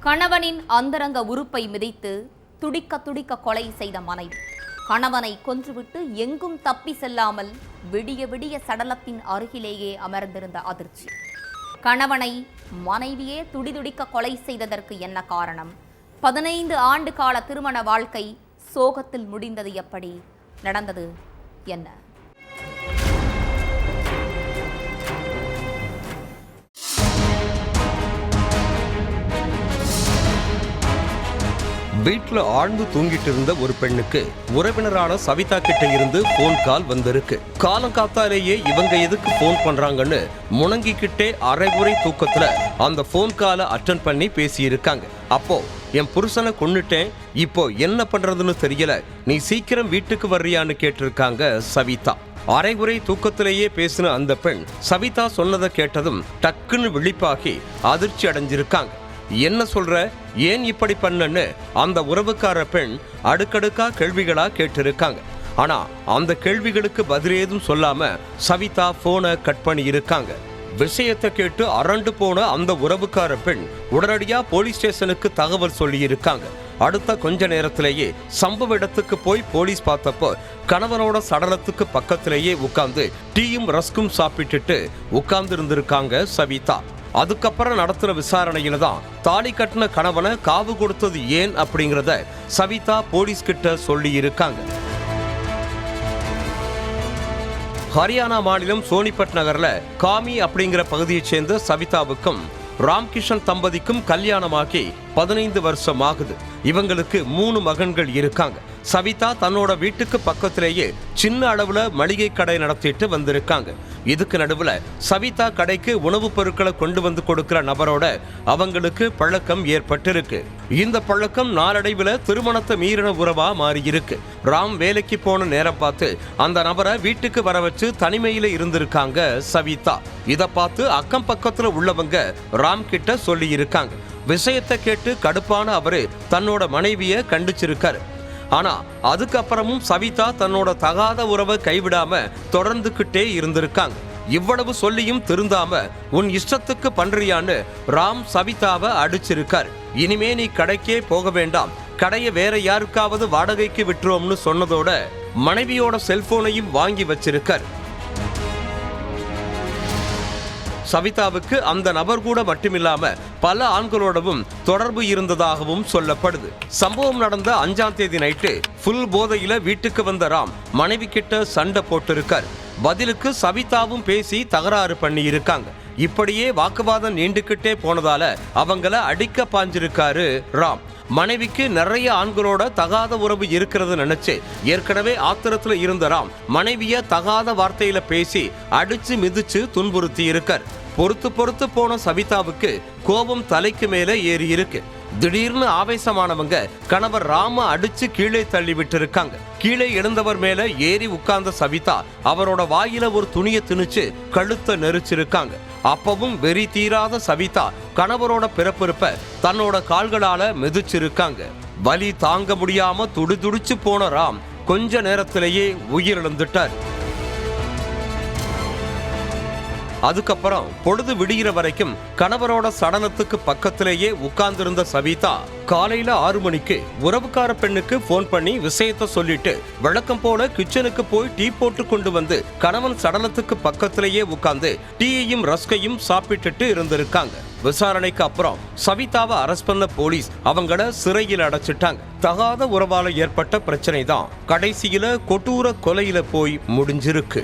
கணவனின் அந்தரங்க உறுப்பை மிதித்து துடிக்க துடிக்க கொலை செய்த மனைவி. கணவனை கொன்றுவிட்டு எங்கும் தப்பி செல்லாமல் விடிய விடிய சடலத்தின் அருகிலேயே அமர்ந்திருந்த அதிர்ச்சி. கணவனை மனைவியே துடிதுடிக்க கொலை செய்ததற்கு என்ன காரணம்? 15 ஆண்டு கால திருமண வாழ்க்கை சோகத்தில் முடிந்தது எப்படி? நடந்தது என்ன? வீட்டில் ஆழ்ந்து தூங்கிட்டு இருந்த ஒரு பெண்ணுக்கு உறவினரான சவிதா கிட்ட இருந்து போன் கால் வந்திருக்கு. காலங்காத்தாலேயே இவங்க எதுக்கு போன் பண்றாங்கன்னு முணங்கிக்கிட்டே அரைகுறை தூக்கத்துல அந்த போன் காலை அட்டன் பண்ணி பேசியிருக்காங்க. அப்போ என் புருஷனை கொன்னுட்டேன், இப்போ என்ன பண்றதுன்னு தெரியல, நீ சீக்கிரம் வீட்டுக்கு வர்றியான்னு கேட்டிருக்காங்க சவிதா. அரைகுறை தூக்கத்திலேயே பேசின அந்த பெண் சவிதா சொன்னதை கேட்டதும் டக்குன்னு விழிப்பாகி அதிர்ச்சி அடைஞ்சிருக்காங்க. என்ன சொல்ற, ஏன் இப்படி பண்ணன்னு அந்த உறவுக்கார பெண் அடுக்கடுக்கா கேள்விகளா கேட்டிருக்காங்க. ஆனா அந்த கேள்விகளுக்கு பதில் ஏதும் சொல்லாம சவிதா போனை கட் பண்ணி இருக்காங்க. விஷயத்தை கேட்டு அரண்டு போன அந்த உறவுக்கார பெண் உடனடியா போலீஸ் ஸ்டேஷனுக்கு தகவல் சொல்லி இருக்காங்க. அடுத்த கொஞ்ச நேரத்திலேயே சம்பவ இடத்துக்கு போய் போலீஸ் பார்த்தப்போ கணவனோட சடலத்துக்கு பக்கத்திலேயே உட்கார்ந்து டீயும் ரஸ்கும் சாப்பிட்டுட்டு உட்கார்ந்து இருந்திருக்காங்க சவிதா. அதுக்கப்புறம் நடத்துற விசாரணையில தான் தாலி கட்டின கணவனை காவு கொடுத்தது ஏன் அப்படிங்கிறத சவிதா போலீஸ் கிட்ட சொல்லி இருக்காங்க. ஹரியானா மாநிலம் சோனிபட் நகர்ல காமி அப்படிங்கிற பகுதியைச் சேர்ந்த சவிதாவுக்கும் ராம்கிஷன் தம்பதிக்கும் கல்யாணமாகி 15 வருஷம் ஆகுது. இவங்களுக்கு 3 மகன்கள் இருக்காங்க. சவிதா தன்னோட வீட்டுக்கு பக்கத்திலேயே சின்ன அளவுல மளிகை கடை நடத்திட்டு வந்திருக்காங்க. இதுக்கு நடுவுல சவிதா கடைக்கு உணவுப் பொருட்களை கொண்டு வந்து கொடுக்கிற நபரோட அவங்களுக்கு பழக்கம் ஏற்பட்டிருக்கு. இந்த பழக்கம் நாளடைவுல திருமணத்தை மீறின உறவா மாறி இருக்கு. ராம் வேலைக்கு போன நேரம் பார்த்து அந்த நபரை வீட்டுக்கு வர வச்சு தனிமையில இருந்திருக்காங்க சவிதா. இத பார்த்து அக்கம் பக்கத்துல உள்ளவங்க ராம் கிட்ட சொல்லி இருக்காங்க. விஷயத்தை கேட்டு கடுப்பான அவரு தன்னோட மனைவிய கண்டிச்சிருக்காரு. ஆனா அதுக்கப்புறமும் சவிதா தன்னோட தகாத உறவை கைவிடாம தொடர்ந்துகிட்டே இருந்திருக்காங்க. இவ்வளவு சொல்லியும் திருந்தாம உன் இஷ்டத்துக்கு பண்றியான்னு ராம் சவிதாவை அடிச்சிருக்காரு. இனிமே நீ கடைக்கே போக வேண்டாம், கடையை வேற யாருக்காவது வாடகைக்கு விட்டுருவோம்னு சொன்னதோட மனைவியோட செல்போனையும் வாங்கி வச்சிருக்காரு. சவிதாவுக்கு அந்த நபர் கூட மட்டுமில்லாம பல ஆண்களோடவும் தொடர்பு இருந்ததாகவும் சொல்லப்படுது. சம்பவம் நடந்த 5ஆம் தேதி நைட்டு ஃபுல் போதையில வீட்டுக்கு வந்த ராம் மனைவி கிட்ட சண்டை போட்டிருக்காரு. பதிலுக்கு சவிதாவும் பேசி தகராறு பண்ணி இருக்காங்க. இப்படியே வாக்குவாதம் நீண்டுகிட்டே போனதால அவங்கள அடிக்க பாஞ்சிருக்காரு ராம். மனைவிக்கு நிறைய ஆண்களோட தகாத உறவு இருக்கிறது நினைச்சு ஏற்கனவே ஆத்திரத்துல இருந்த ராம் மனைவிய தகாத வார்த்தையில பேசி அடிச்சு மிதிச்சு துன்புறுத்தி இருக்கார். பொறுத்து போன சவிதாவுக்கு கோபம் தலைக்கு மேல ஏறி இருக்கு. திடீர்னு ஆவேசமானவங்க கணவர் ராம அடிச்சு கீழே தள்ளி விட்டு இருக்காங்க. கீழே எழுந்தவர் மேல ஏறி உட்கார்ந்த சவிதா அவரோட வாயில ஒரு துணியை திணிச்சு கழுத்தை நெரிச்சிருக்காங்க. அப்பவும் வெறி தீராத சவிதா கணவரோட பிறப்பிருப்ப தன்னோட கால்களால மிதிச்சிருக்காங்க. வலி தாங்க முடியாம துடிதுடிச்சு போன ராம் கொஞ்ச நேரத்திலேயே உயிரிழந்துட்டார். அதுக்கப்புறம் பொழுது விடுகிற வரைக்கும் கணவரோட சடலத்துக்கு பக்கத்திலேயே உட்கார்ந்திருந்த சவிதா காலையில 6 மணிக்கு உறவுக்கார பெண்ணுக்கு போன் பண்ணி விஷயத்த சொல்லிட்டு வழக்கம் போல கிச்சனுக்கு போய் டீ போட்டு கொண்டு வந்து கணவன் சடலத்துக்கு பக்கத்திலேயே உட்கார்ந்து டீயையும் ரஸ்கையும் சாப்பிட்டுட்டு இருந்திருக்காங்க. விசாரணைக்கு அப்புறம் சவிதாவை அரெஸ்ட் பண்ண போலீஸ் அவங்கள சிறையில் அடைச்சிட்டாங்க. தகாத உறவால ஏற்பட்ட பிரச்சனை தான் கடைசியில கொடூர கொலையில போய் முடிஞ்சிருக்கு.